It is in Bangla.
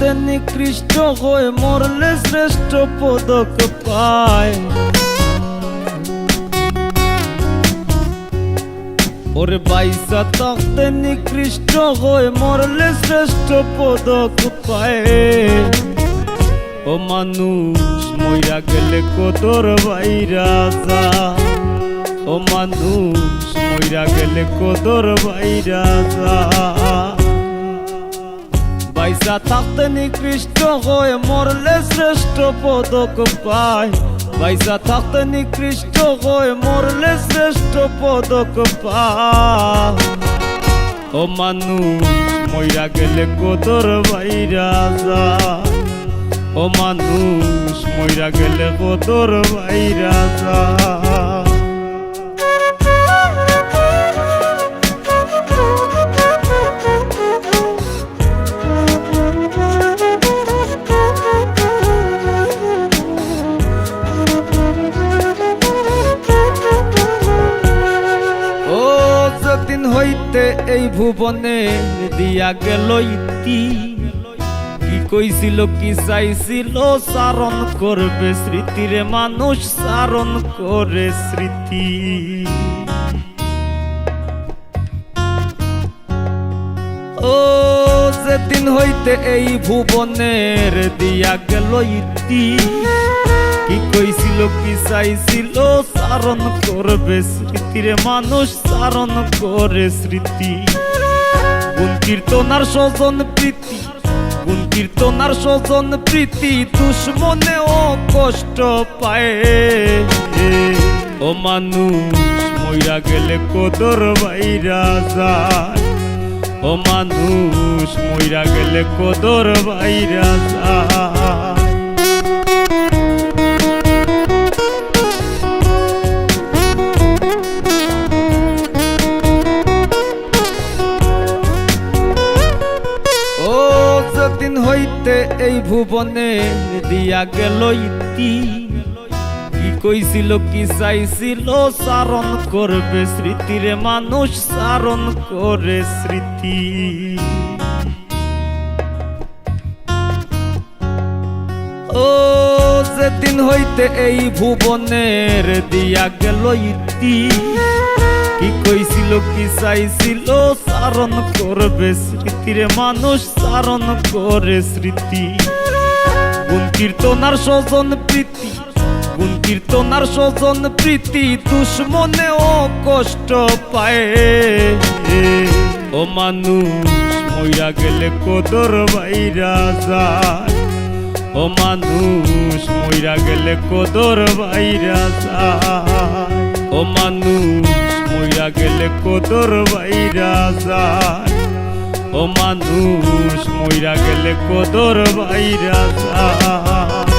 থাকতে নিকৃষ্ট হয়ে মরলে শ্রেষ্ঠ পদক পায়। ওরে বাইসা থাকতে নিকৃষ্ট হয়ে মরলে শ্রেষ্ঠ পদক পায়। ও মানুষ মইরা গেলে কদর বাইরা যা, ও মানুষ মইরা গেলে কদর বাইরা যা। বাইসা থাকতে নিকৃষ্ট হয়ে মরলে শ্রেষ্ঠ পদক পায়। বাইসা থাকতে নিকৃষ্ট হয়ে মরলে শ্রেষ্ঠ পদক পায়। ও মানুষ মইরা গেলে কদর বাইরা যা, ও মানুষ মইরা গেলে কদর বাইরা যা। দিন হইতে এই ভুবনে দিয়া গেল ইতি, কি কইছিল কি চাইছিল চারণ করবে স্মৃতিরে মানুষ চারণ করে স্মৃতি। ও যেদিন হইতে এই ভুবনের দিয়া গেল ইতি, কি কইছিল কি চাইছিল চারণ করবে স্মৃতিরে মানুষ চারণ করে স্মৃতি। গুণ কীর্তনার স্বজন প্রীতি, গুণ কীর্তনার স্বজন প্রীতি দুশ্মনেও কষ্ট পায়। ও মানুষ মইরা গেলে কদর বাইরা যায়, ও মানুষ মইরা গেলে কদর বাইরা যায়। দিন হইতে এই ভুবনে দিয়া গেল ইতি, কি কইছিল কি চাইছিল চারণ করবে স্মৃতিরে মানুষ চারণ করে স্মৃতি। ও যেদিন হইতে এই ভুবনের দিয়া গেল ইতি, কি কইছিল কি চাইছিল চারণ করবে স্মৃতিরে মানুষ চারণ করে স্মৃতি। গুণ কীর্তনার স্বজন প্রীতি, গুণ কীর্তনার স্বজন প্রীতি দুশ্মনেও কষ্ট পায়। ও মানুষ মইরা গেলে কদর বাইরা যায়, ও মানুষ মইরা গেলে কদর বাইরা যায়। ও মানুষ মইরা গেলে কদর বাইরা যায়, ও মানুষ মইরা গেলে কদর বাইরা যায়।